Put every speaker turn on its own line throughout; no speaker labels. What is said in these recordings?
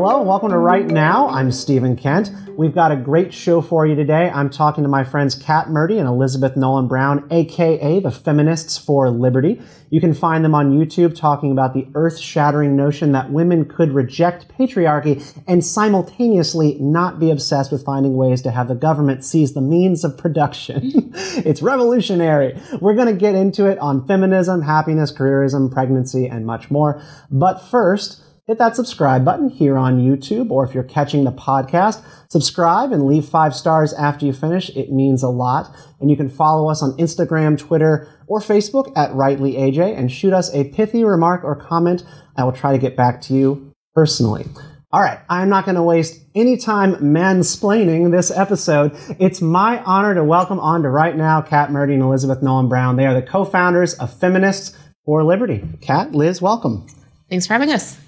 Hello, welcome to Right Now. I'm Stephen Kent. We've got a great show for you today. I'm talking to my friends Kat Murti and Elizabeth Nolan Brown, aka the Feminists for Liberty. You can find them on YouTube talking about the earth-shattering notion that women could reject patriarchy and simultaneously not be obsessed with finding ways to have the government seize the means of production. It's revolutionary. We're going to get into it on feminism, happiness, careerism, pregnancy, and much more. But first, hit that subscribe button here on YouTube, or if you're catching the podcast, subscribe and leave 5 stars after you finish. It means a lot. And you can follow us on Instagram, Twitter, or Facebook at RightlyAJ and shoot us a pithy remark or comment. I will try to get back to you personally. All right, I'm not going to waste any time mansplaining this episode. It's my honor to welcome on to Right Now Kat Murti and Elizabeth Nolan Brown. They are the co-founders of Feminists for Liberty. Kat, Liz, welcome.
Thanks for having us.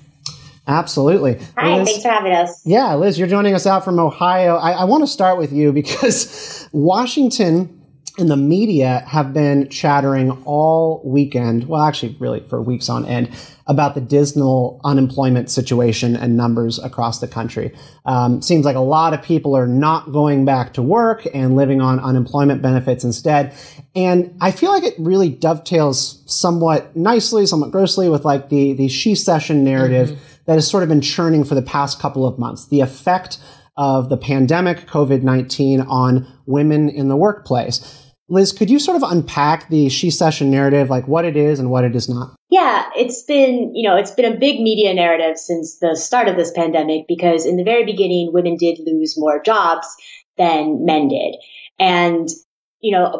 Absolutely.
Hi,
Liz,
thanks for having us.
Yeah, Liz, you're joining us out from Ohio. I want to start with you because Washington and the media have been chattering all weekend, well, actually really for weeks on end, about the dismal unemployment situation and numbers across the country. Seems like a lot of people are not going back to work and living on unemployment benefits instead. And I feel like it really dovetails somewhat nicely, somewhat grossly with like the she-cession narrative that has sort of been churning for the past couple of months. The effect of the pandemic, COVID-19, on women in the workplace. Liz, could you sort of unpack the she-cession narrative, like what it is and what it is not?
Yeah, it's been a big media narrative since the start of this pandemic, because in the very beginning, women did lose more jobs than men did. And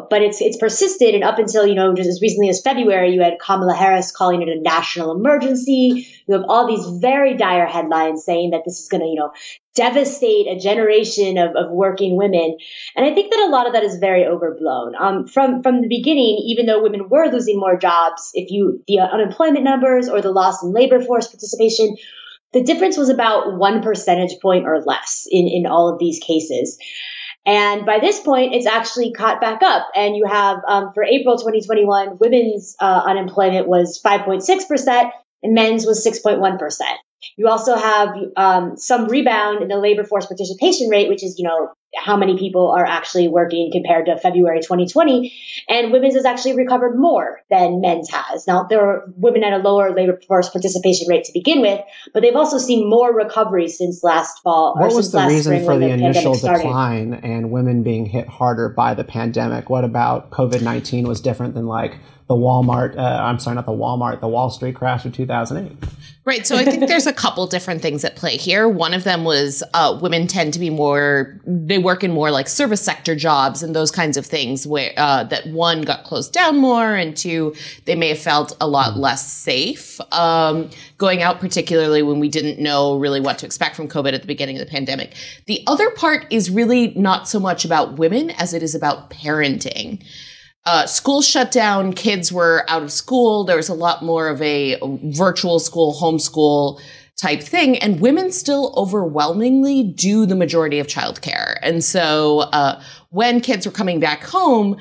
but it's persisted, and up until, just as recently as February, you had Kamala Harris calling it a national emergency. You have all these very dire headlines saying that this is going to, devastate a generation of working women. And I think that a lot of that is very overblown. From the beginning, even though women were losing more jobs, the unemployment numbers or the loss in labor force participation, the difference was about 1 percentage point or less in all of these cases. And by this point, it's actually caught back up. And you have, for April 2021, women's unemployment was 5.6% and men's was 6.1%. You also have some rebound in the labor force participation rate, which is, how many people are actually working compared to February 2020. And women's has actually recovered more than men's has. Now, there are women at a lower labor force participation rate to begin with, but they've also seen more recovery since last fall.
What was the reason for the initial decline and women being hit harder by the pandemic? What about COVID-19 was different than like the Wall Street crash of 2008?
Right. So I think there's a couple different things at play here. One of them was women tend to be they work in more like service sector jobs and those kinds of things where that one got closed down more, and two, they may have felt a lot less safe going out, particularly when we didn't know really what to expect from COVID at the beginning of the pandemic. The other part is really not so much about women as it is about parenting. School shut down, kids were out of school. There was a lot more of a virtual school, homeschool type thing. And women still overwhelmingly do the majority of childcare. And so when kids were coming back home,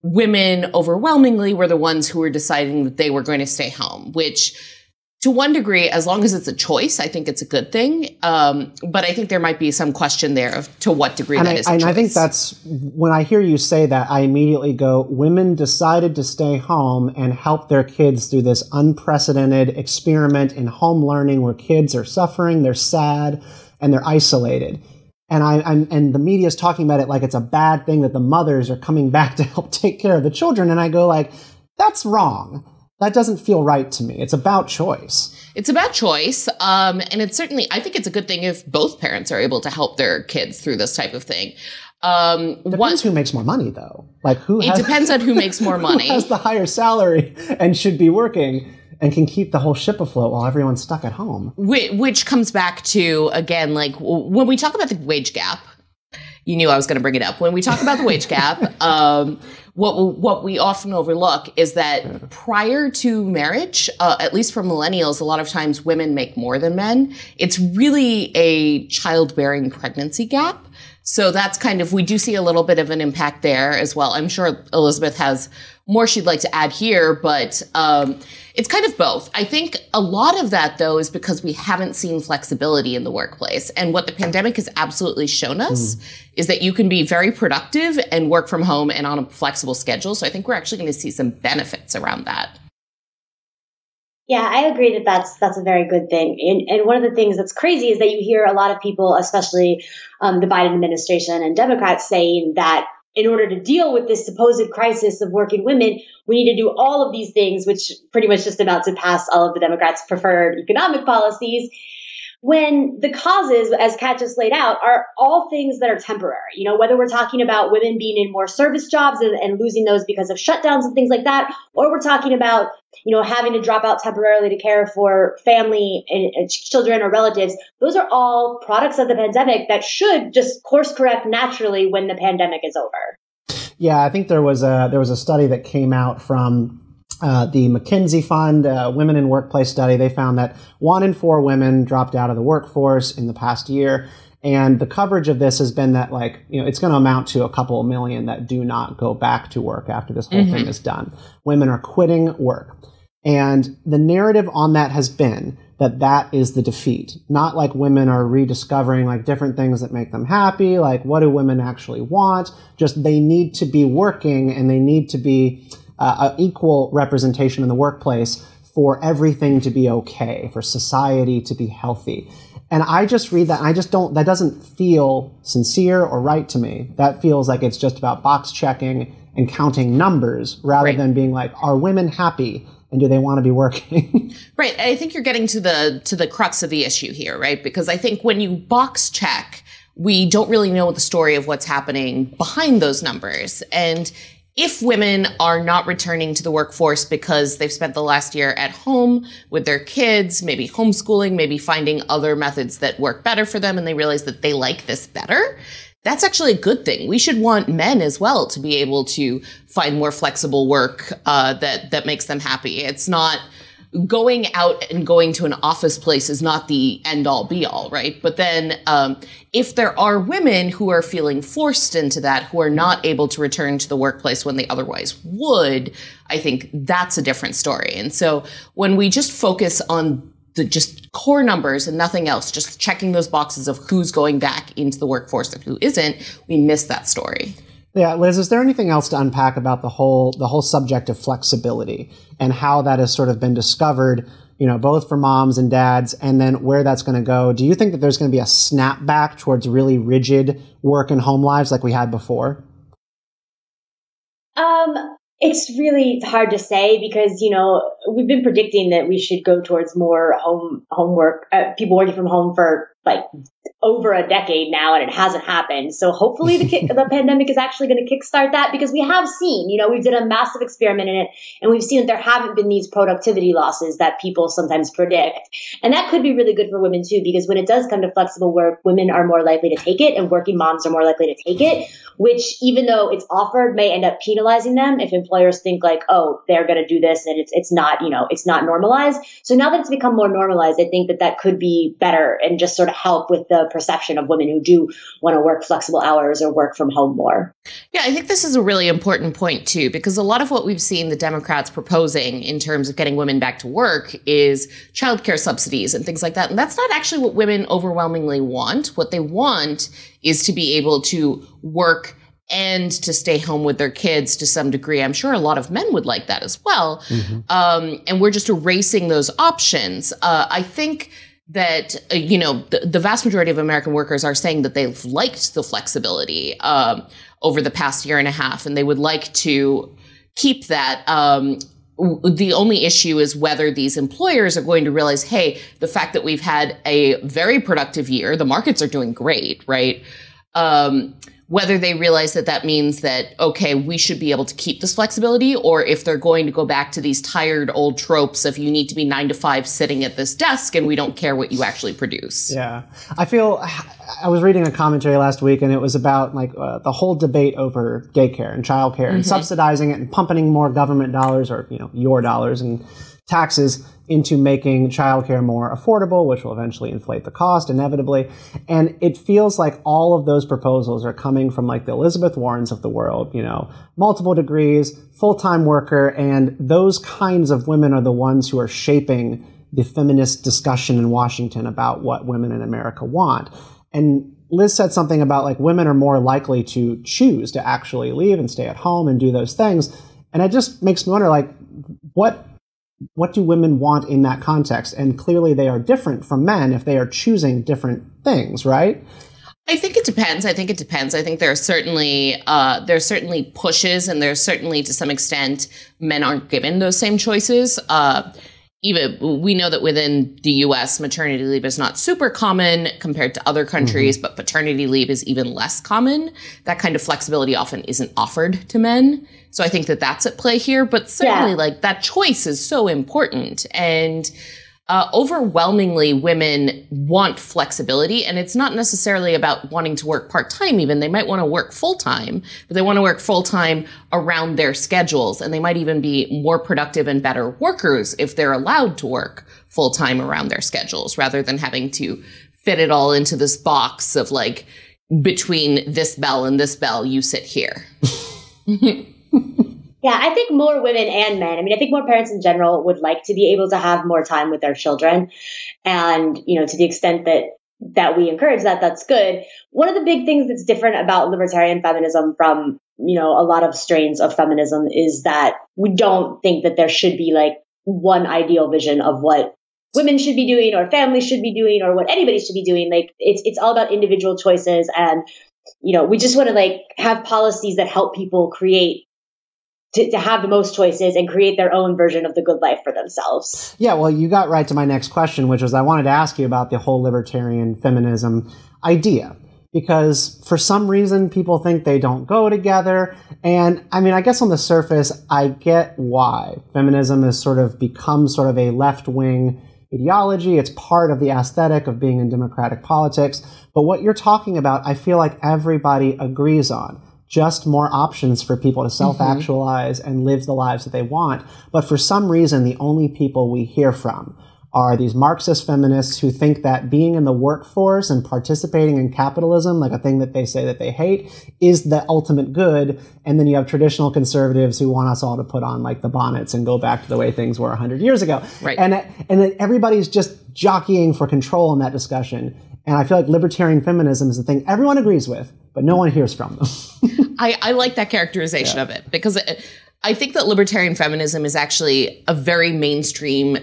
women overwhelmingly were the ones who were deciding that they were going to stay home, which to one degree, as long as it's a choice, I think it's a good thing. But I think there might be some question there of to what degree that is a choice.
And I think that's, when I hear you say that, I immediately go, women decided to stay home and help their kids through this unprecedented experiment in home learning where kids are suffering, they're sad, and they're isolated. And the media is talking about it like it's a bad thing that the mothers are coming back to help take care of the children. And I go like, that's wrong. That doesn't feel right to me. It's about choice.
It's about choice. And it's certainly, I think it's a good thing if both parents are able to help their kids through this type of thing.
Depends who makes more money, though.
It depends on who makes more money.
Who has the higher salary and should be working and can keep the whole ship afloat while everyone's stuck at home.
Which comes back to, again, like when we talk about the wage gap, you knew I was going to bring it up. When we talk about the wage gap, what we often overlook is that prior to marriage, at least for millennials, a lot of times women make more than men. It's really a childbearing pregnancy gap. So that's kind of, we do see a little bit of an impact there as well. I'm sure Elizabeth has more she'd like to add here, but it's kind of both. I think a lot of that, though, is because we haven't seen flexibility in the workplace. And what the pandemic has absolutely shown us is that you can be very productive and work from home and on a flexible schedule. So I think we're actually going to see some benefits around that.
Yeah, I agree that that's a very good thing. And one of the things that's crazy is that you hear a lot of people, especially the Biden administration and Democrats, saying that in order to deal with this supposed crisis of working women, we need to do all of these things, which pretty much just amount to pass all of the Democrats' preferred economic policies, when the causes, as Kat just laid out, are all things that are temporary. You know, whether we're talking about women being in more service jobs and losing those because of shutdowns and things like that, or we're talking about, you know, having to drop out temporarily to care for family and children or relatives. Those are all products of the pandemic that should just course correct naturally when the pandemic is over.
Yeah, I think there was a study that came out from the McKinsey Fund, Women in Workplace study. They found that 1 in 4 women dropped out of the workforce in the past year. And the coverage of this has been that, like, you know, it's going to amount to a couple of million that do not go back to work after this whole thing is done. Women are quitting work. And the narrative on that has been that that is the defeat. Not like women are rediscovering like different things that make them happy. Like, what do women actually want? Just they need to be working and they need to be an equal representation in the workplace for everything to be okay, for society to be healthy. And I just read that, and I just don't, that doesn't feel sincere or right to me. That feels like it's just about box checking and counting numbers rather than being like, are women happy? And do they want to be working?
Right. I think you're getting to the crux of the issue here, right? Because I think when you box check, we don't really know the story of what's happening behind those numbers. And if women are not returning to the workforce because they've spent the last year at home with their kids, maybe homeschooling, maybe finding other methods that work better for them, and they realize that they like this better, that's actually a good thing. We should want men as well to be able to find more flexible work that makes them happy. It's not going out and going to an office place is not the end all be all, right? But then if there are women who are feeling forced into that, who are not able to return to the workplace when they otherwise would, I think that's a different story. And so when we just focus on the just core numbers and nothing else, just checking those boxes of who's going back into the workforce and who isn't, we miss that story.
Yeah, Liz, is there anything else to unpack about the whole subject of flexibility and how that has sort of been discovered, you know, both for moms and dads, and then where that's going to go? Do you think that there's going to be a snapback towards really rigid work and home lives like we had before?
It's really hard to say because, you know, we've been predicting that we should go towards more homework, people working from home for like over a decade now, and it hasn't happened. So hopefully the pandemic is actually going to kickstart that, because we have seen, you know, we've done a massive experiment in it, and we've seen that there haven't been these productivity losses that people sometimes predict. And that could be really good for women too, because when it does come to flexible work, women are more likely to take it and working moms are more likely to take it, which even though it's offered may end up penalizing them if employers think like, oh, they're going to do this and it's not, you know, it's not normalized. So now that it's become more normalized, I think that could be better and just sort of help with the perception of women who do want to work flexible hours or work from home more.
Yeah, I think this is a really important point too, because a lot of what we've seen the Democrats proposing in terms of getting women back to work is childcare subsidies and things like that. And that's not actually what women overwhelmingly want. What they want is to be able to work and to stay home with their kids to some degree. I'm sure a lot of men would like that as well. Mm-hmm. And we're just erasing those options. I think that, you know, the vast majority of American workers are saying that they've liked the flexibility over the past year and a half, and they would like to keep that. The only issue is whether these employers are going to realize, hey, the fact that we've had a very productive year, the markets are doing great, right? Whether they realize that means that, okay, we should be able to keep this flexibility, or if they're going to go back to these tired old tropes of you need to be 9 to 5 sitting at this desk and we don't care what you actually produce.
Yeah. I was reading a commentary last week, and it was about like the whole debate over daycare and childcare and subsidizing it and pumping more government dollars, or, you know, your dollars, and taxes into making childcare more affordable, which will eventually inflate the cost inevitably. And it feels like all of those proposals are coming from like the Elizabeth Warrens of the world, you know, multiple degrees, full-time worker, and those kinds of women are the ones who are shaping the feminist discussion in Washington about what women in America want. And Liz said something about like women are more likely to choose to actually leave and stay at home and do those things. And it just makes me wonder, like, what do women want in that context? And clearly they are different from men if they are choosing different things, right?
I think it depends. I think there are certainly pushes, and there's certainly to some extent men aren't given those same choices. Even we know that within the U.S., maternity leave is not super common compared to other countries, but paternity leave is even less common. That kind of flexibility often isn't offered to men. So I think that that's at play here. But certainly, like, that choice is so important. And overwhelmingly, women want flexibility. And it's not necessarily about wanting to work part-time even. They might want to work full-time, but they want to work full-time around their schedules. And they might even be more productive and better workers if they're allowed to work full-time around their schedules, rather than having to fit it all into this box of, like, between this bell and this bell, you sit here.
Yeah, I think more women and men. I mean, I think more parents in general would like to be able to have more time with their children. And, you know, to the extent that we encourage that, that's good. One of the big things that's different about libertarian feminism from, you know, a lot of strains of feminism is that we don't think that there should be like one ideal vision of what women should be doing or families should be doing or what anybody should be doing. Like, it's all about individual choices. And, you know, we just want to like have policies that help people create to have the most choices and create their own version of the good life for themselves.
Yeah, well, you got right to my next question, which was I wanted to ask you about the whole libertarian feminism idea. Because for some reason, people think they don't go together. And I mean, I guess on the surface, I get why. Feminism has sort of become sort of a left-wing ideology. It's part of the aesthetic of being in democratic politics. But what you're talking about, I feel like everybody agrees on. Just more options for people to self-actualize and live the lives that they want. But for some reason, the only people we hear from are these Marxist feminists who think that being in the workforce and participating in capitalism, like a thing that they say that they hate, is the ultimate good. And then you have traditional conservatives who want us all to put on like the bonnets and go back to the way things were 100 years ago. Right. And everybody's just jockeying for control in that discussion. And I feel like libertarian feminism is the thing everyone agrees with, but no one hears from them.
I like that characterization of it, because I think that libertarian feminism is actually a very mainstream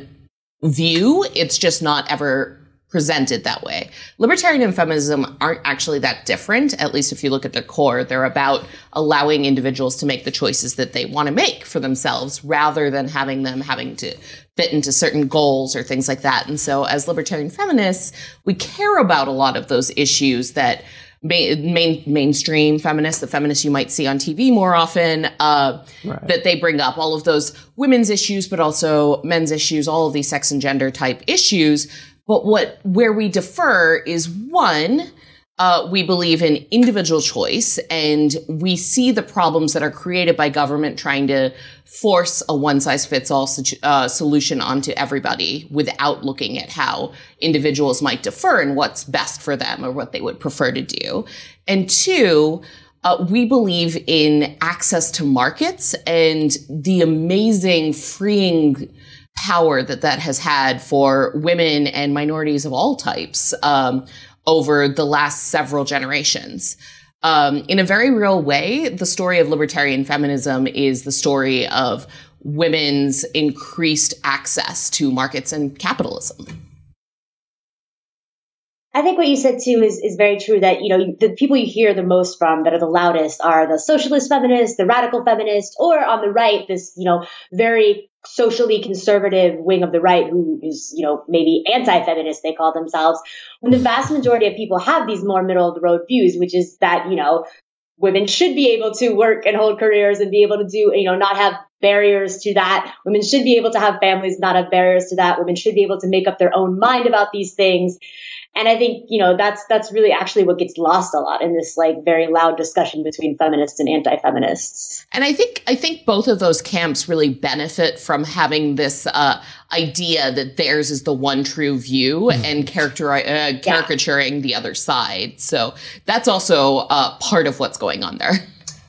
view. It's just not ever presented that way. Libertarian and feminism aren't actually that different, at least if you look at their core. They're about allowing individuals to make the choices that they want to make for themselves, rather than having to fit into certain goals or things like that. And so as libertarian feminists, we care about a lot of those issues that mainstream feminists, the feminists you might see on TV more often, that they bring up, all of those women's issues, but also men's issues, all of these sex and gender type issues. But where we differ is, one, we believe in individual choice, and we see the problems that are created by government trying to force a one-size-fits-all solution onto everybody without looking at how individuals might differ and what's best for them or what they would prefer to do. And two, we believe in access to markets and the amazing freeing power that has had for women and minorities of all types over the last several generations. In a very real way, the story of libertarian feminism is the story of women's increased access to markets and capitalism.
I think what you said too is very true, that, you know, the people you hear the most from that are the loudest are the socialist feminists, the radical feminists, or on the right, this, you know, very socially conservative wing of the right who is, you know, maybe anti-feminist, they call themselves. When the vast majority of people have these more middle of the road views, which is that, you know, women should be able to work and hold careers and be able to do, you know, not have barriers to that. Women should be able to have families, not have barriers to that. Women should be able to make up their own mind about these things. And I think, that's really actually what gets lost a lot in this like very loud discussion between feminists and anti-feminists.
And I think both of those camps really benefit from having this idea that theirs is the one true view and caricaturing the other side. So that's also part of what's going on there.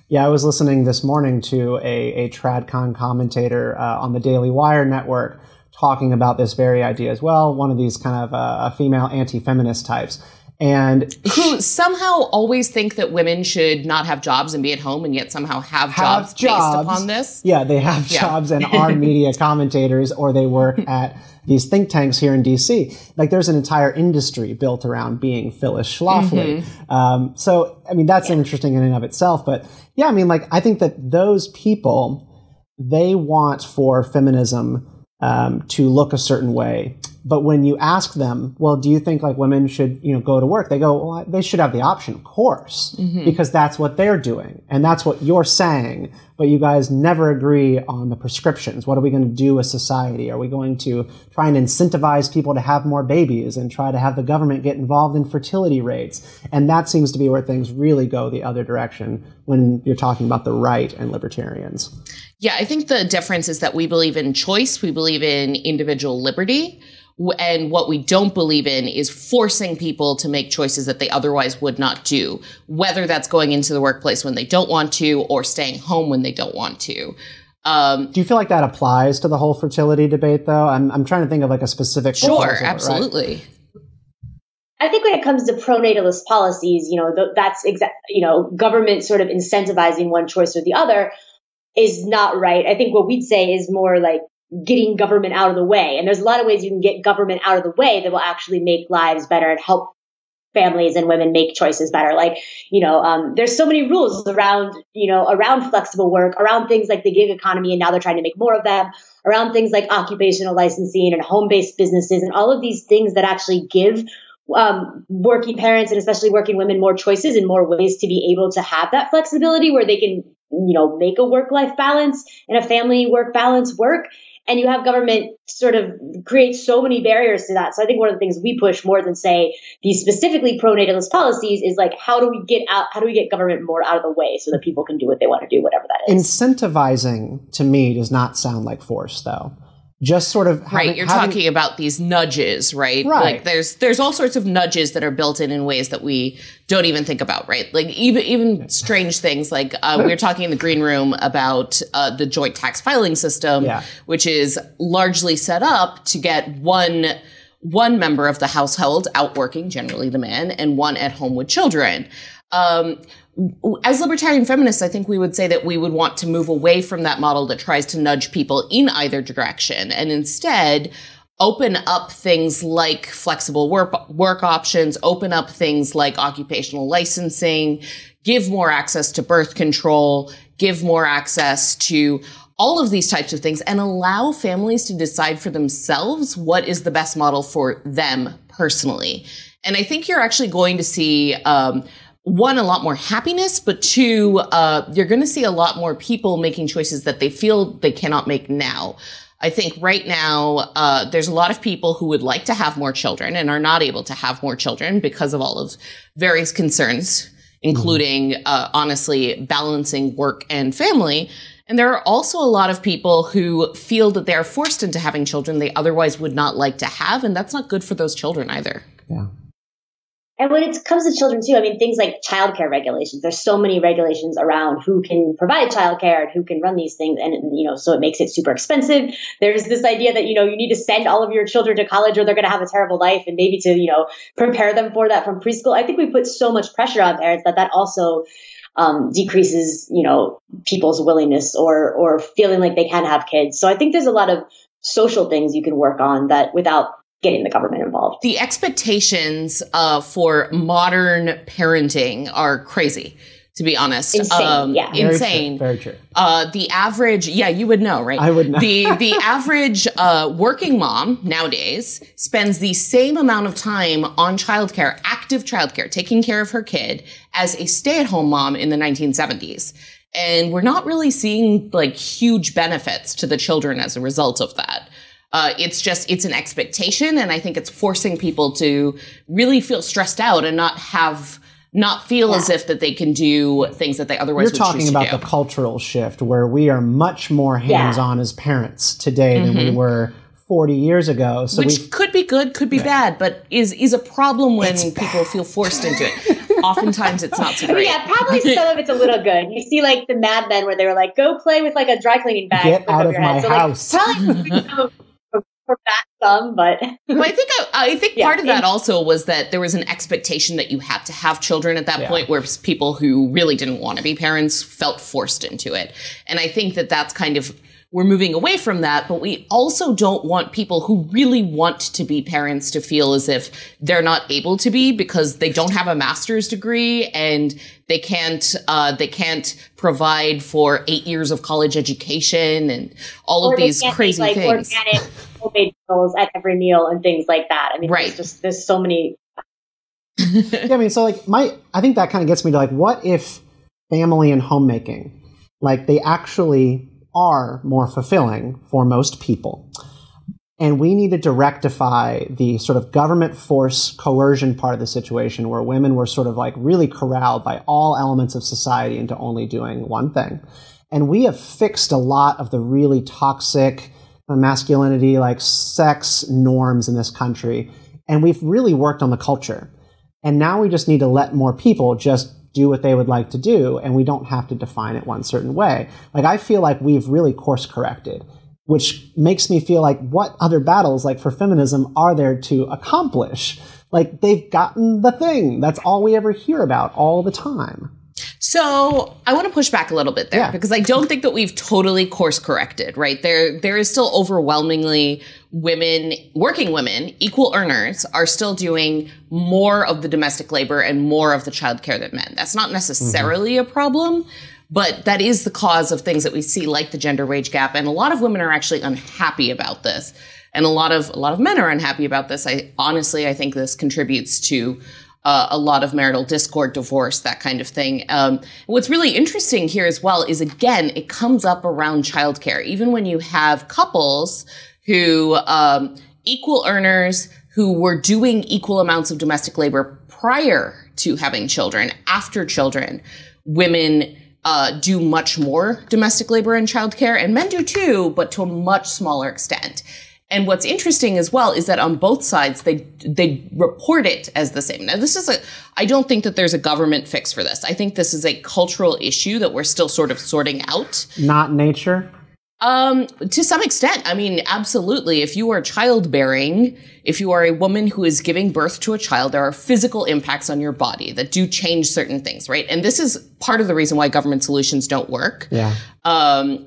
Yeah, I was listening this morning to a TradCon commentator on the Daily Wire network talking about this very idea as well, one of these kind of female anti-feminist types. And
who somehow always think that women should not have jobs and be at home and yet somehow have jobs based upon this.
Yeah, they have jobs and are media commentators, or they work at these think tanks here in DC. Like there's an entire industry built around being Phyllis Schlafly. So, I mean, that's interesting in and of itself. But yeah, I mean, like, I think that those people, they want for feminism to look a certain way. But when you ask them, well, do you think like women should, go to work? They go, well, they should have the option, of course, because that's what they're doing. And that's what you're saying. But you guys never agree on the prescriptions. What are we going to do as society? Are we going to try and incentivize people to have more babies and try to have the government get involved in fertility rates? And that seems to be where things really go the other direction when you're talking about the right and libertarians.
Yeah, I think the difference is that we believe in choice. We believe in individual liberty. And what we don't believe in is forcing people to make choices that they otherwise would not do, whether that's going into the workplace when they don't want to or staying home when they don't want to.
Do you feel like that applies to the whole fertility debate, though? I'm trying to think of like a specific
Sure, absolutely.
Right?
I think when it comes to pronatalist policies, that's government sort of incentivizing one choice or the other is not right. I think what we'd say is more like getting government out of the way. And there's a lot of ways you can get government out of the way that will actually make lives better and help families and women make choices better. Like, there's so many rules around flexible work, around things like the gig economy, and now they're trying to make more of them, around things like occupational licensing and home-based businesses and all of these things that actually give working parents and especially working women more choices and more ways to be able to have that flexibility where they can, make a work-life balance and a family work balance work. And you have government sort of create so many barriers to that. So I think one of the things we push more than say these specifically pronatalist policies is like, how do we get government more out of the way so that people can do what they want to do, whatever that is.
Incentivizing to me does not sound like force, though. Just sort of
you're talking about these nudges, right? Like there's all sorts of nudges that are built in ways that we don't even think about, right? Like even strange things like we were talking in the green room about the joint tax filing system, which is largely set up to get one member of the household out working, generally the man, and one at home with children. As libertarian feminists, I think we would say that we would want to move away from that model that tries to nudge people in either direction and instead open up things like flexible work options, open up things like occupational licensing, give more access to birth control, give more access to all of these types of things, and allow families to decide for themselves what is the best model for them personally. And I think you're actually going to see one, a lot more happiness, but two, you're going to see a lot more people making choices that they feel they cannot make now. I think right now, there's a lot of people who would like to have more children and are not able to have more children because of all of various concerns, including, honestly, balancing work and family. And there are also a lot of people who feel that they're forced into having children they otherwise would not like to have, and that's not good for those children either.
Yeah.
And when it comes to children too, I mean, things like childcare regulations, there's so many regulations around who can provide childcare and who can run these things. And, so it makes it super expensive. There's this idea that, you need to send all of your children to college or they're going to have a terrible life, and maybe to, prepare them for that from preschool. I think we put so much pressure on parents that also decreases, people's willingness or feeling like they can have kids. So I think there's a lot of social things you can work on that without getting the government involved.
The expectations for modern parenting are crazy, to be honest.
Insane, yeah.
Insane.
Very true.
The average, you would know, right?
I would know.
The average working mom nowadays spends the same amount of time on childcare, active childcare, taking care of her kid, as a stay-at-home mom in the 1970s. And we're not really seeing like huge benefits to the children as a result of that. It's an expectation. And I think it's forcing people to really feel stressed out and not feel as if that they can do things that they otherwise would choose to do.
You're talking about the cultural shift where we are much more hands-on as parents today than we were 40 years ago. So
which could be good, could be bad, but is a problem when people feel forced into it. Oftentimes it's not so great.
Yeah, probably some of it's a little good. You see like the Mad Men where they were like, go play with like a dry cleaning bag.
Get out of my house.
Like, probably for that some, but
well, I think part of that also was that there was an expectation that you had to have children at that point, where people who really didn't want to be parents felt forced into it. And I think that that's kind of, we're moving away from that, but we also don't want people who really want to be parents to feel as if they're not able to be because they don't have a master's degree and they can't provide for 8 years of college education and all of these crazy
make, like,
things.
Organic homemade meals at every meal and things like that. I mean, there's so many.
Yeah, I mean, so like I think that kind of gets me to like, what if family and homemaking, like they actually are more fulfilling for most people. And we needed to rectify the sort of government force coercion part of the situation where women were sort of like really corralled by all elements of society into only doing one thing. And we have fixed a lot of the really toxic masculinity, like sex norms in this country. And we've really worked on the culture. And now we just need to let more people just do what they would like to do, and we don't have to define it one certain way. Like, I feel like we've really course corrected, which makes me feel like what other battles, like for feminism, are there to accomplish? Like, they've gotten the thing. That's all we ever hear about all the time.
So I want to push back a little bit there because I don't think that we've totally course corrected, right? There is still overwhelmingly working women, equal earners, are still doing more of the domestic labor and more of the childcare than men. That's not necessarily a problem, but that is the cause of things that we see, like the gender wage gap. And a lot of women are actually unhappy about this. And a lot of men are unhappy about this. I think this contributes to a lot of marital discord, divorce, that kind of thing. What's really interesting here as well is, again, it comes up around childcare. Even when you have couples who, equal earners who were doing equal amounts of domestic labor prior to having children, after children, women do much more domestic labor and childcare, and men do too, but to a much smaller extent. And what's interesting as well is that on both sides, they report it as the same. Now, I don't think that there's a government fix for this. I think this is a cultural issue that we're still sort of sorting out.
Not nature?
To some extent. I mean, absolutely. If you are childbearing, if you are a woman who is giving birth to a child, there are physical impacts on your body that do change certain things, right? And this is part of the reason why government solutions don't work.
Yeah.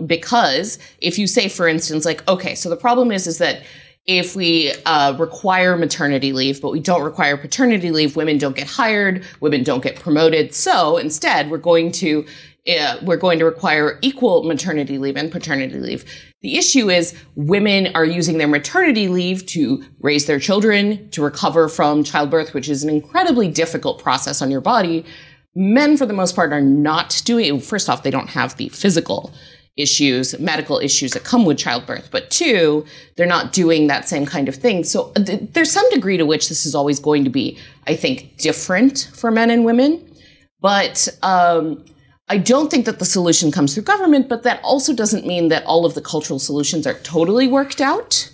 Because if you say, for instance, like, okay, so the problem is that if we require maternity leave, but we don't require paternity leave, women don't get hired, women don't get promoted. So instead, we're going to require equal maternity leave and paternity leave. The issue is women are using their maternity leave to raise their children, to recover from childbirth, which is an incredibly difficult process on your body. Men, for the most part, are not doing it. First off, they don't have the physical issues, medical issues that come with childbirth. But two, they're not doing that same kind of thing. So there's some degree to which this is always going to be, I think, different for men and women. But I don't think that the solution comes through government, but that also doesn't mean that all of the cultural solutions are totally worked out.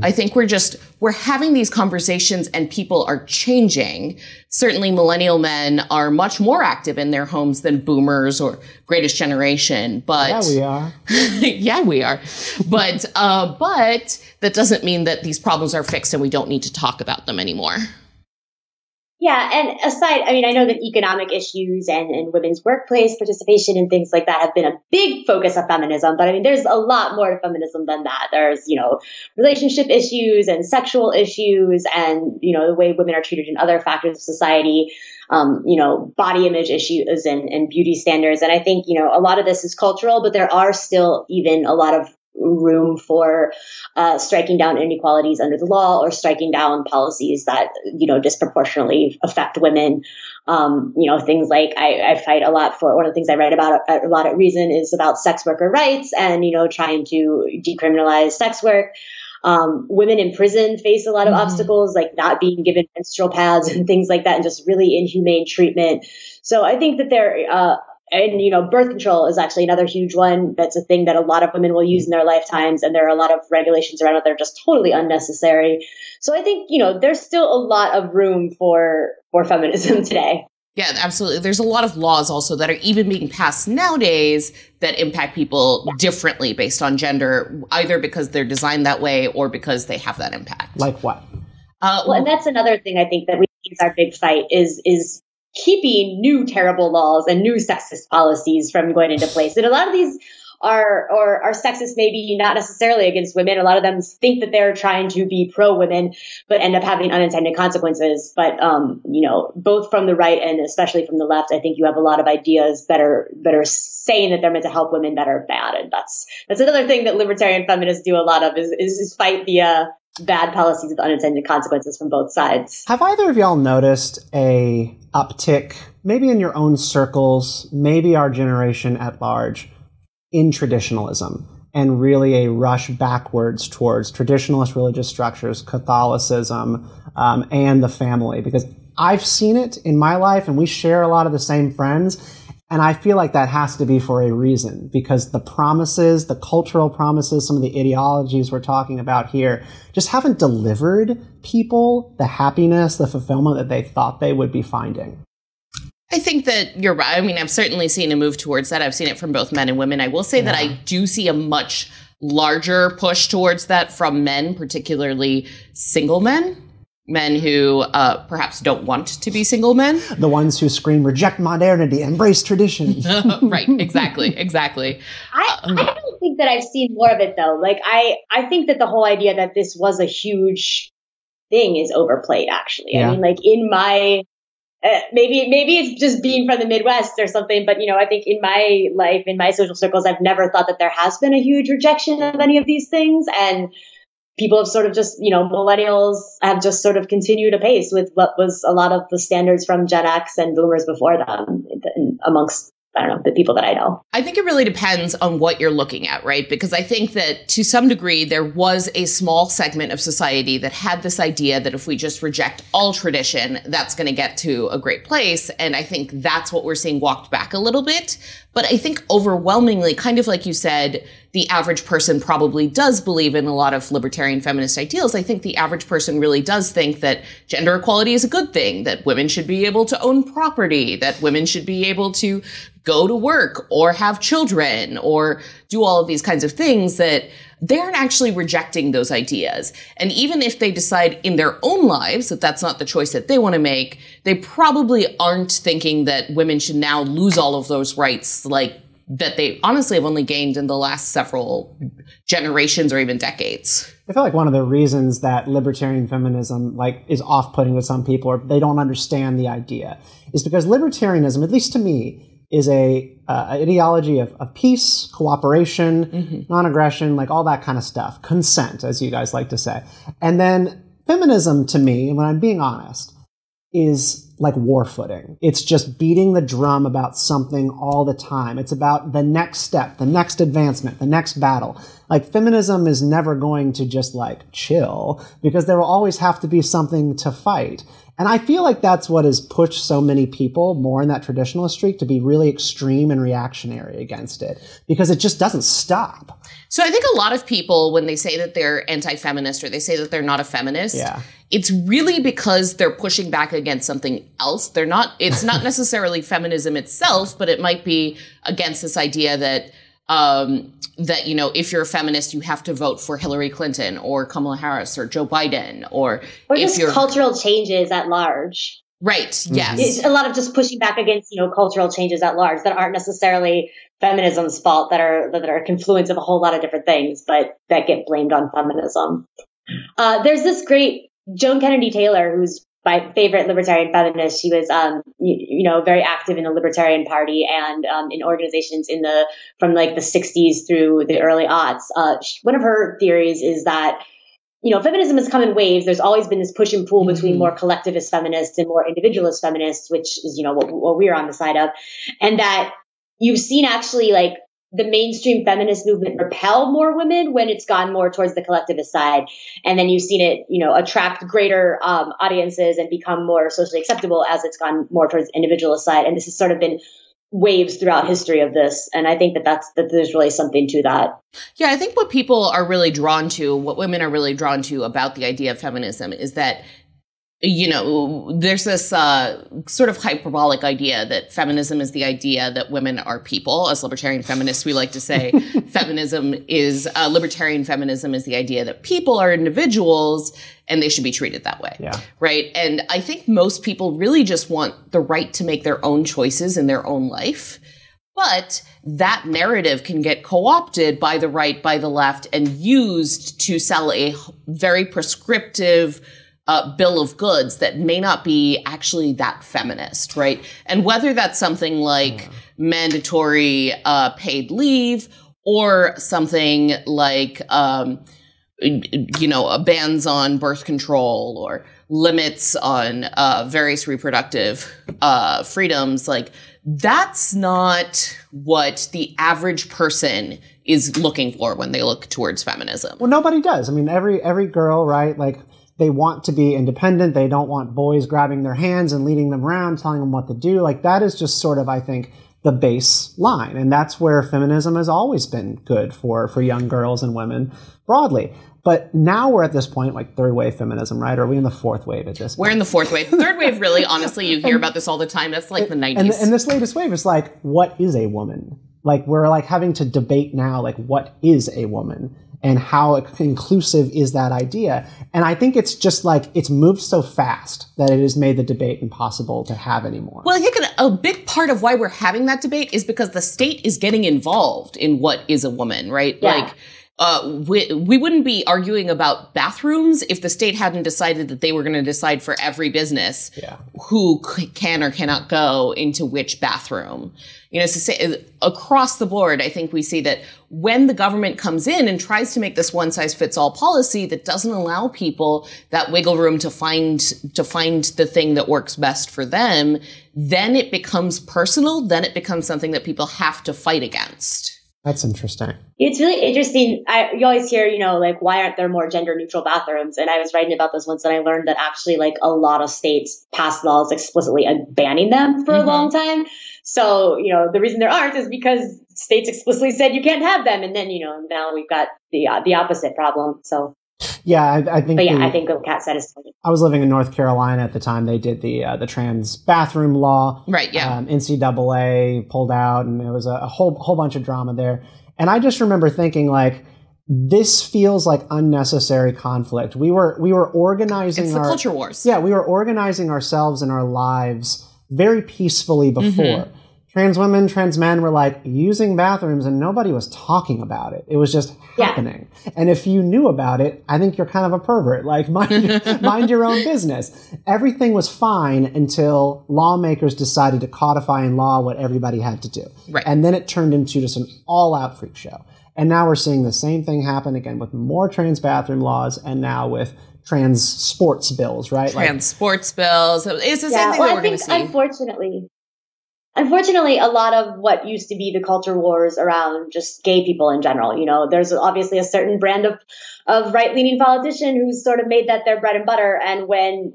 I think we're having these conversations and people are changing. Certainly millennial men are much more active in their homes than boomers or greatest generation, but
yeah, we are.
Yeah, we are. But that doesn't mean that these problems are fixed and we don't need to talk about them anymore.
Yeah, and aside, I mean, I know that economic issues and women's workplace participation and things like that have been a big focus of feminism, but I mean, there's a lot more to feminism than that. There's, relationship issues and sexual issues and, the way women are treated in other factors of society, body image issues and beauty standards. And I think, a lot of this is cultural, but there are still even a lot of room for striking down inequalities under the law or striking down policies that, disproportionately affect women. Things like I fight a lot for, one of the things I write about a lot at Reason is about sex worker rights and, trying to decriminalize sex work. Women in prison face a lot of obstacles, like not being given menstrual pads and things like that, and just really inhumane treatment. So I think that birth control is actually another huge one. That's a thing that a lot of women will use in their lifetimes. And there are a lot of regulations around it that are just totally unnecessary. So I think, there's still a lot of room for feminism today.
Yeah, absolutely. There's a lot of laws also that are even being passed nowadays that impact people differently based on gender, either because they're designed that way or because they have that impact.
Like what?
And that's another thing I think that we think is our big fight is keeping new terrible laws and new sexist policies from going into place. And a lot of these are sexist, maybe not necessarily against women. A lot of them think that they're trying to be pro-women, but end up having unintended consequences. But, both from the right and especially from the left, I think you have a lot of ideas that are saying that they're meant to help women that are bad. And that's another thing that libertarian feminists do a lot of is fight the bad policies with unintended consequences from both sides.
Have either of y'all noticed a uptick, maybe in your own circles, maybe our generation at large, in traditionalism, and really a rush backwards towards traditionalist religious structures, Catholicism, and the family? Because I've seen it in my life, and we share a lot of the same friends, and I feel like that has to be for a reason, because the promises, the cultural promises, some of the ideologies we're talking about here just haven't delivered people the happiness, the fulfillment that they thought they would be finding.
I think that you're right. I mean, I've certainly seen a move towards that. I've seen it from both men and women. I will say that I do see a much larger push towards that from men, particularly single men who perhaps don't want to be single men.
The ones who scream, reject modernity, embrace tradition.
Right, exactly.
I don't think that I've seen more of it, though. Like, I think that the whole idea that this was a huge thing is overplayed, actually. Yeah. I mean, like, in my... maybe it's just being from the Midwest or something, but, I think in my life, in my social circles, I've never thought that there has been a huge rejection of any of these things. And people have sort of just, millennials have just sort of continued apace with what was a lot of the standards from Gen X and boomers before them amongst, the people that I know.
I think it really depends on what you're looking at, right? Because I think that to some degree, there was a small segment of society that had this idea that if we just reject all tradition, that's going to get to a great place. And I think that's what we're seeing walked back a little bit. But I think overwhelmingly, kind of like you said, the average person probably does believe in a lot of libertarian feminist ideals. I think the average person really does think that gender equality is a good thing, that women should be able to own property, that women should be able to go to work or have children or do all of these kinds of things, that they aren't actually rejecting those ideas. And even if they decide in their own lives that that's not the choice that they want to make, they probably aren't thinking that women should now lose all of those rights, like that they honestly have only gained in the last several generations or even decades.
I feel like one of the reasons that libertarian feminism is off-putting to some people, or they don't understand the idea, is because libertarianism, at least to me, is a ideology of peace, cooperation, non-aggression, all that kind of stuff. Consent, as you guys like to say. And then feminism, to me, when I'm being honest, is like war footing. It's just beating the drum about something all the time. It's about the next step, the next advancement, the next battle. Feminism is never going to just chill, because there will always have to be something to fight. And I feel like that's what has pushed so many people more in that traditionalist streak to be really extreme and reactionary against it, because it just doesn't stop.
So I think a lot of people, when they say that they're anti-feminist or they say that they're not a feminist, it's really because they're pushing back against something else. It's not necessarily feminism itself, but it might be against this idea that if you're a feminist, you have to vote for Hillary Clinton or Kamala Harris or Joe Biden, or
just cultural changes at large.
Right. Yes.
It's a lot of just pushing back against, cultural changes at large that aren't necessarily feminism's fault, that are a confluence of a whole lot of different things, but that get blamed on feminism. There's this great Joan Kennedy Taylor, who's my favorite libertarian feminist. She was, very active in the Libertarian Party and in organizations from like the 60s through the early aughts. One of her theories is that, feminism has come in waves. There's always been this push and pull between more collectivist feminists and more individualist feminists, which is, what we're on the side of. And that you've seen actually like the mainstream feminist movement repel more women when it's gone more towards the collectivist side. And then you've seen it, attract greater audiences and become more socially acceptable as it's gone more towards the individualist side. And this has sort of been waves throughout history of this. And I think that there's really something to that.
Yeah, I think what people are really drawn to, what women are really drawn to about the idea of feminism is that, there's this sort of hyperbolic idea that feminism is the idea that women are people. As libertarian feminists, we like to say libertarian feminism is the idea that people are individuals and they should be treated that way.
Yeah.
Right. And I think most people really just want the right to make their own choices in their own life. But that narrative can get co-opted by the right, by the left, and used to sell a very prescriptive bill of goods that may not be actually that feminist, right? And whether that's something like mandatory paid leave or something like, bans on birth control or limits on various reproductive freedoms, like that's not what the average person is looking for when they look towards feminism.
Well, nobody does. I mean, every girl, right? Like, they want to be independent. They don't want boys grabbing their hands and leading them around, telling them what to do. Like, that is just sort of, I think, the baseline. And that's where feminism has always been good for young girls and women broadly. But now we're at this point, like third wave feminism, right? Or are we in the fourth wave at this point?
We're in the fourth wave. Third wave, really, honestly, you hear about this all the time. That's like the 90s.
And this latest wave is like, what is a woman? Like, we're like having to debate now, like, what is a woman? And how inclusive is that idea? And I think it's just like, it's moved so fast that it has made the debate impossible to have anymore.
Well, I think a big part of why we're having that debate is because the state is getting involved in what is a woman, right?
Yeah.
Like, we wouldn't be arguing about bathrooms if the state hadn't decided that they were going to decide for every business who can or cannot go into which bathroom. So say, across the board, I think we see that when the government comes in and tries to make this one-size-fits-all policy that doesn't allow people that wiggle room to find the thing that works best for them, then it becomes personal. Then it becomes something that people have to fight against.
That's interesting.
It's really interesting. You always hear, like, why aren't there more gender neutral bathrooms? And I was writing about this once and I learned that actually like a lot of states passed laws explicitly banning them for a long time. So, the reason there aren't is because states explicitly said you can't have them. And then, now we've got the opposite problem. So.
Yeah, I think.
But I think what Kat said is.
I was living in North Carolina at the time. They did the trans bathroom law.
Right. Yeah.
NCAA pulled out, and there was a whole bunch of drama there. And I just remember thinking, like, this feels like unnecessary conflict. We were organizing.
It's the culture wars.
Yeah, we were organizing ourselves and our lives very peacefully before. Trans women, trans men were like using bathrooms and nobody was talking about it. It was just happening. And if you knew about it, I think you're kind of a pervert. Like, mind your own business. Everything was fine until lawmakers decided to codify in law what everybody had to do.
Right.
And then it turned into just an all-out freak show. And now we're seeing the same thing happen again with more trans bathroom laws and now with trans sports bills, right?
Trans sports bills. It's the same thing that we're going to see.
Unfortunately, a lot of what used to be the culture wars around just gay people in general, there's obviously a certain brand of right-leaning politician who's sort of made that their bread and butter. And when,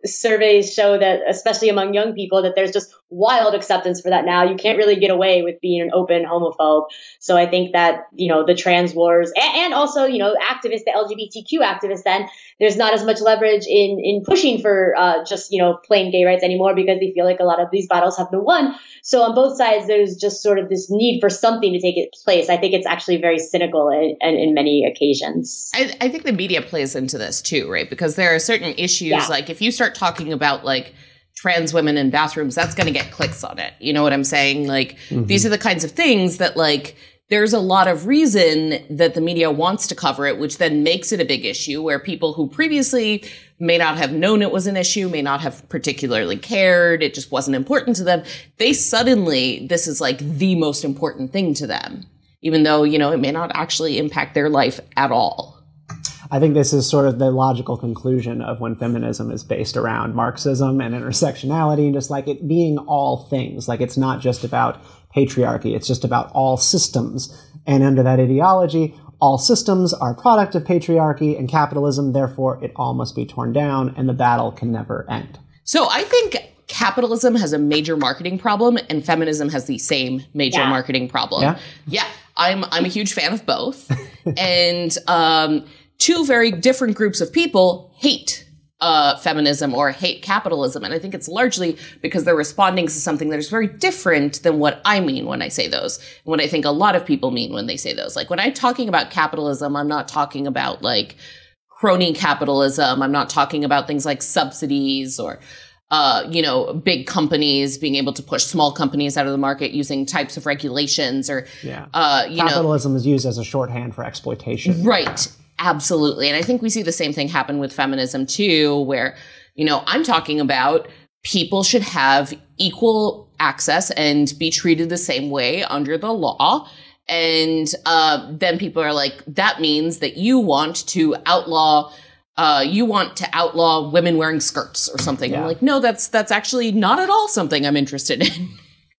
surveys show that, especially among young people, that there's just wild acceptance for that now, you can't really get away with being an open homophobe. So I think that, the trans wars and also, activists, the LGBTQ activists, then there's not as much leverage in pushing for just, plain gay rights anymore because they feel like a lot of these battles have been won. So on both sides, there's just sort of this need for something to take its place. I think it's actually very cynical in many occasions.
I think the media plays into this too, right? Because there are certain issues, like if you start talking about like trans women in bathrooms, that's going to get clicks on it. You know what I'm saying? Like these are the kinds of things that like there's a lot of reason that the media wants to cover it, which then makes it a big issue, where people who previously may not have known it was an issue, may not have particularly cared, it just wasn't important to them, this is like the most important thing to them, even though, it may not actually impact their life at all.
I think this is sort of the logical conclusion of when feminism is based around Marxism and intersectionality, and just like it being all things. Like, it's not just about patriarchy, it's just about all systems. And under that ideology, all systems are a product of patriarchy and capitalism, therefore it all must be torn down and the battle can never end.
So I think capitalism has a major marketing problem and feminism has the same major marketing problem. Yeah, I'm a huge fan of both. And two very different groups of people hate feminism or hate capitalism. And I think it's largely because they're responding to something that is very different than what I mean when I say those, and what I think a lot of people mean when they say those. Like, when I'm talking about capitalism, I'm not talking about like crony capitalism. I'm not talking about things like subsidies or big companies being able to push small companies out of the market using types of regulations or,
capitalism is used as a shorthand for exploitation.
Right. Absolutely. And I think we see the same thing happen with feminism too, where, I'm talking about people should have equal access and be treated the same way under the law. And then people are like, that means that you want to outlaw women wearing skirts or something. Yeah. I'm like, no, that's actually not at all something I'm interested in.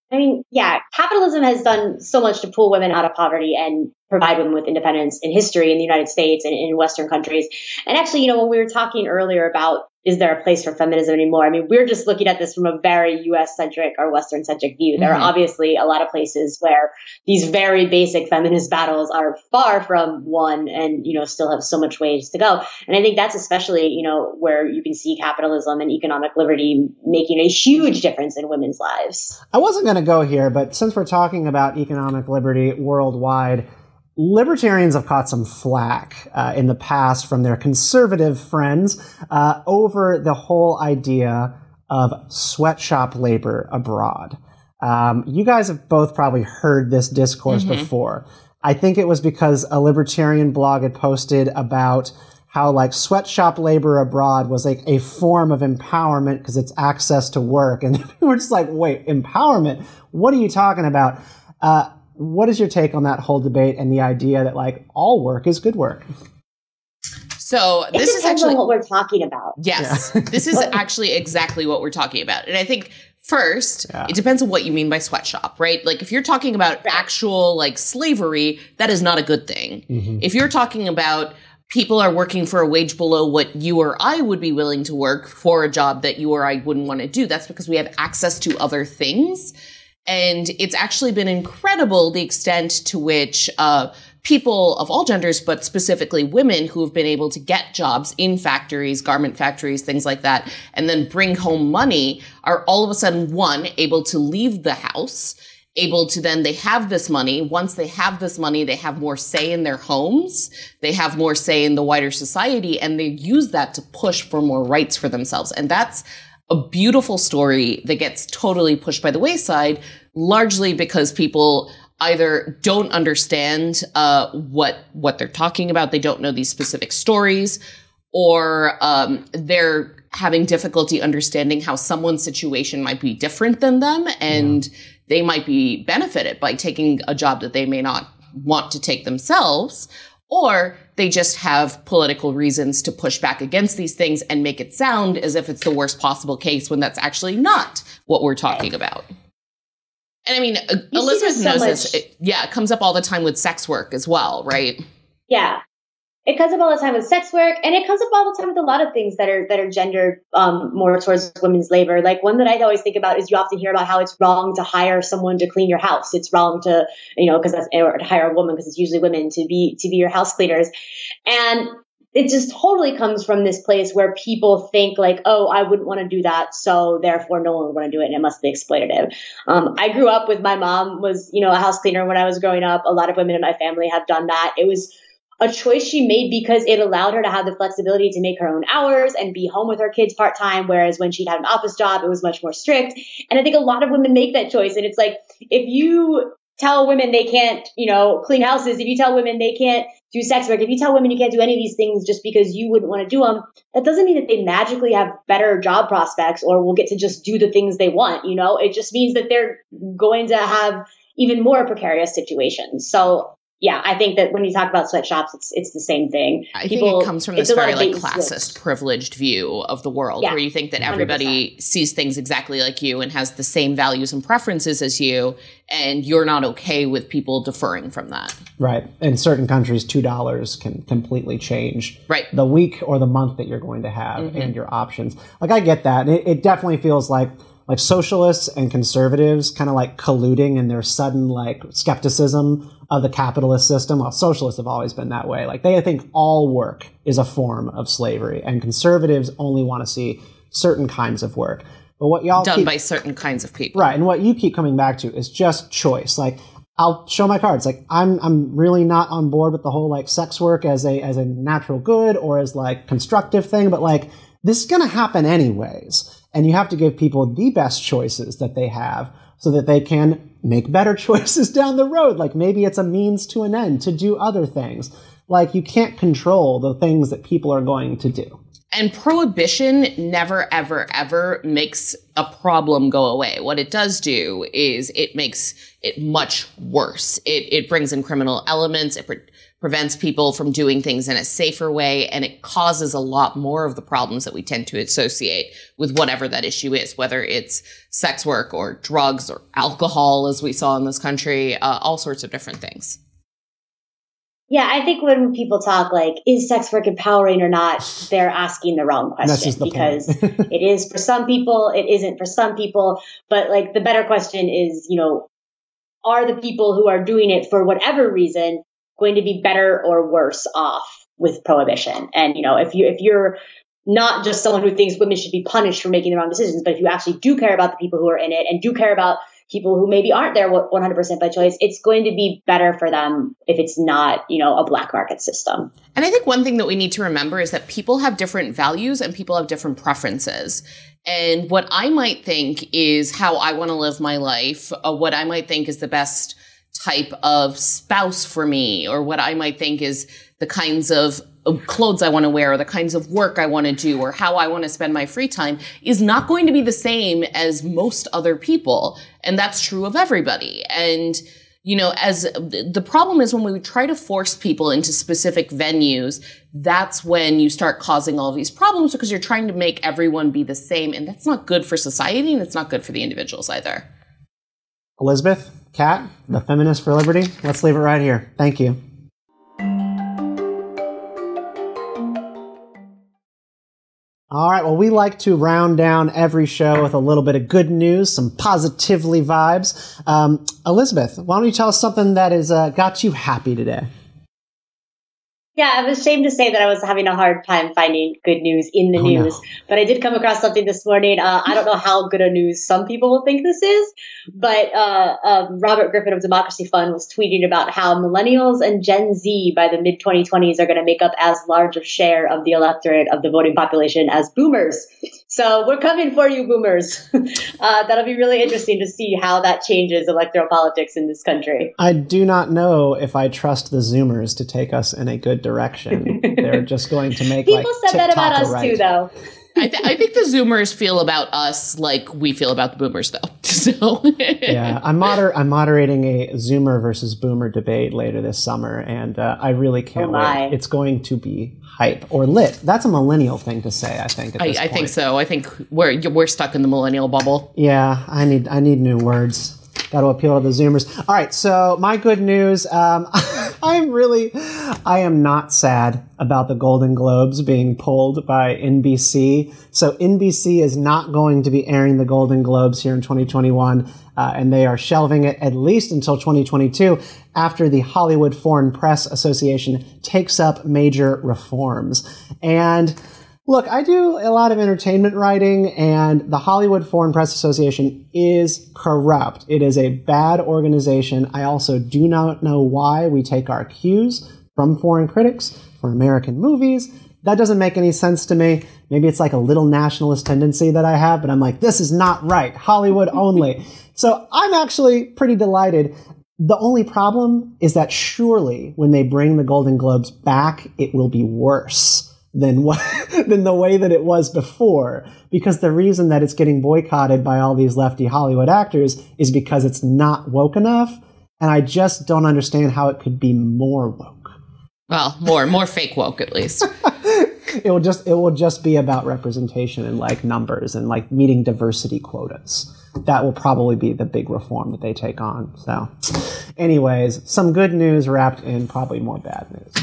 I mean, capitalism has done so much to pull women out of poverty and provide women with independence in history in the United States and in Western countries. And actually, when we were talking earlier about, is there a place for feminism anymore? I mean, we're just looking at this from a very US-centric or Western-centric view. There are obviously a lot of places where these very basic feminist battles are far from won and, still have so much ways to go. And I think that's especially, where you can see capitalism and economic liberty making a huge difference in women's lives.
I wasn't going to go here, but since we're talking about economic liberty worldwide, libertarians have caught some flack in the past from their conservative friends over the whole idea of sweatshop labor abroad. You guys have both probably heard this discourse before. I think it was because a libertarian blog had posted about how like sweatshop labor abroad was like a form of empowerment because it's access to work. And we're just like, wait, empowerment? What are you talking about? What is your take on that whole debate and the idea that like all work is good work?
So this is actually
what we're talking about.
Yes, this is actually exactly what we're talking about. And I think first, it depends on what you mean by sweatshop, right? Like if you're talking about actual like slavery, that is not a good thing. If you're talking about people are working for a wage below what you or I would be willing to work for a job that you or I wouldn't want to do, that's because we have access to other things. And it's actually been incredible the extent to which people of all genders, but specifically women who have been able to get jobs in factories, garment factories, things like that, and then bring home money are all of a sudden, one, able to leave the house, able to then they have this money. Once they have this money, they have more say in their homes. They have more say in the wider society, and they use that to push for more rights for themselves. And that's a beautiful story that gets totally pushed by the wayside, largely because people either don't understand what they're talking about, they don't know these specific stories, or they're having difficulty understanding how someone's situation might be different than them, and they might be benefited by taking a job that they may not want to take themselves, or they just have political reasons to push back against these things and make it sound as if it's the worst possible case when that's actually not what we're talking about. And I mean, Elizabeth knows this. It comes up all the time with sex work as well, right?
Yeah. It comes up all the time with sex work, and it comes up all the time with a lot of things that are gendered more towards women's labor. Like one that I always think about is you often hear about how it's wrong to hire someone to clean your house. It's wrong to, or to hire a woman because it's usually women to be your house cleaners. And it just totally comes from this place where people think like, oh, I wouldn't want to do that, so therefore no one would want to do it, and it must be exploitative. I grew up with my mom was, a house cleaner when I was growing up. A lot of women in my family have done that. It was a choice she made because it allowed her to have the flexibility to make her own hours and be home with her kids part-time, whereas when she'd had an office job, it was much more strict. And I think a lot of women make that choice. And it's like, if you tell women they can't, clean houses, if you tell women they can't do sex work, if you tell women you can't do any of these things just because you wouldn't want to do them, that doesn't mean that they magically have better job prospects or will get to just do the things they want. It just means that they're going to have even more precarious situations. So yeah, I think that when you talk about sweatshops, it's the same thing.
I think it comes from this very classist, privileged view of the world, where you think that everybody 100%. Sees things exactly like you and has the same values and preferences as you, and you're not okay with people deferring from that.
Right. In certain countries, $2 can completely change the week or the month that you're going to have and your options. Like, I get that. It definitely feels like socialists and conservatives kind of like colluding in their sudden skepticism of the capitalist system. Well, socialists have always been that way. Like, they think all work is a form of slavery, and conservatives only want to see certain kinds of work. But what y'all
done by certain kinds of people.
Right. And what you keep coming back to is just choice. Like, I'll show my cards. Like, I'm really not on board with the whole sex work as a natural good or as constructive thing, but this is going to happen anyways. And you have to give people the best choices that they have so that they can make better choices down the road. Like, maybe it's a means to an end to do other things. You can't control the things that people are going to do.
And prohibition never, ever, ever makes a problem go away. What it does do is it makes it much worse. It brings in criminal elements. It prevents people from doing things in a safer way, and it causes a lot more of the problems that we tend to associate with whatever that issue is, whether it's sex work or drugs or alcohol, as we saw in this country, all sorts of different things.
Yeah, I think when people talk is sex work empowering or not, they're asking the wrong question, because it is for some people, it isn't for some people. But the better question is, are the people who are doing it for whatever reason going to be better or worse off with prohibition? And, if you're not just someone who thinks women should be punished for making the wrong decisions, but if you actually do care about the people who are in it and do care about people who maybe aren't there 100% by choice, it's going to be better for them if it's not, a black market system.
And I think one thing that we need to remember is that people have different values and people have different preferences. And what I might think is how I want to live my life, what I might think is the best type of spouse for me, or what I might think is the kinds of clothes I want to wear, or the kinds of work I want to do, or how I want to spend my free time, is not going to be the same as most other people. And that's true of everybody. And, as the problem is when we try to force people into specific venues, that's when you start causing all these problems, because you're trying to make everyone be the same. And that's not good for society, and it's not good for the individuals either.
Elizabeth, Kat, the Feminists for Liberty, let's leave it right here. Thank you. All right, well, we like to round down every show with a little bit of good news, some positively vibes. Elizabeth, why don't you tell us something that has got you happy today?
Yeah, I was ashamed to say that I was having a hard time finding good news in the news, but I did come across something this morning. I don't know how good a news some people will think this is, but Robert Griffin of Democracy Fund was tweeting about how millennials and Gen Z by the mid-2020s are going to make up as large a share of the electorate of the voting population as boomers. So we're coming for you, boomers. That'll be really interesting to see how that changes electoral politics in this country.
I do not know if I trust the Zoomers to take us in a good direction. They're just going to make
people said that about us too, though.
I think the Zoomers feel about us like we feel about the Boomers, though. So
yeah, I'm moderating a Zoomer versus Boomer debate later this summer, and I really can't wait. It's going to be hype or lit. That's a millennial thing to say, I think.
I think so. I think we're stuck in the millennial bubble.
Yeah, I need new words. Got to appeal to the Zoomers. All right, so my good news, I am not sad about the Golden Globes being pulled by NBC. So NBC is not going to be airing the Golden Globes here in 2021, and they are shelving it at least until 2022 after the Hollywood Foreign Press Association takes up major reforms. And look, I do a lot of entertainment writing, and the Hollywood Foreign Press Association is corrupt. It is a bad organization. I also do not know why we take our cues from foreign critics for American movies. That doesn't make any sense to me. Maybe it's like a little nationalist tendency that I have, but I'm like, this is not right. Hollywood only. So I'm actually pretty delighted. The only problem is that surely when they bring the Golden Globes back, it will be worse than the way that it was before. Because the reason that it's getting boycotted by all these lefty Hollywood actors is because it's not woke enough. And I just don't understand how it could be more woke.
Well, more fake woke, at least.
It will just be about representation and like numbers and like meeting diversity quotas. That will probably be the big reform that they take on. So anyways, some good news wrapped in probably more bad news.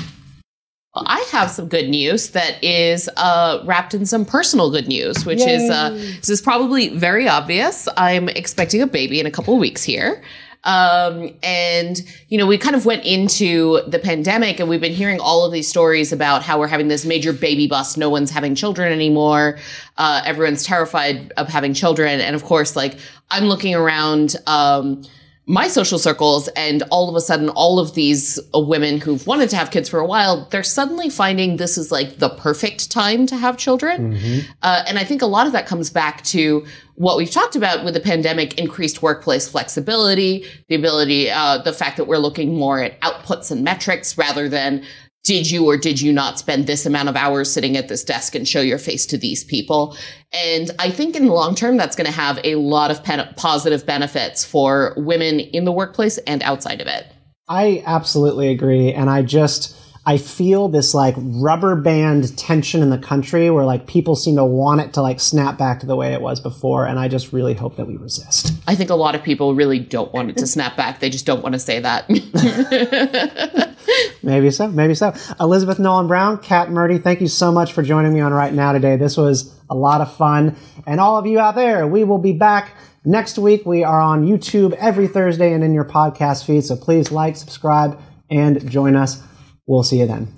Well, I have some good news that is wrapped in some personal good news, which is this is probably very obvious. I'm expecting a baby in a couple of weeks here. And, you know, we kind of went into the pandemic and we've been hearing all of these stories about how we're having this major baby bust. No one's having children anymore. Everyone's terrified of having children. And of course, like I'm looking around, my social circles, and all of a sudden, all of these women who've wanted to have kids for a while, they're suddenly finding this is like the perfect time to have children. And I think a lot of that comes back to what we've talked about with the pandemic: increased workplace flexibility, the ability, the fact that we're looking more at outputs and metrics rather than did you or did you not spend this amount of hours sitting at this desk and show your face to these people? And I think in the long term, that's going to have a lot of positive benefits for women in the workplace and outside of it.
I absolutely agree. And I feel this like rubber band tension in the country where like people seem to want it to like snap back to the way it was before. And I just really hope that we resist.
I think a lot of people really don't want it to snap back. They just don't want to say that.
Maybe so. Maybe so. Elizabeth Nolan Brown, Kat Murti, thank you so much for joining me on Right Now today. This was a lot of fun. And all of you out there, we will be back next week. We are on YouTube every Thursday and in your podcast feed. So please like, subscribe, and join us. We'll see you then.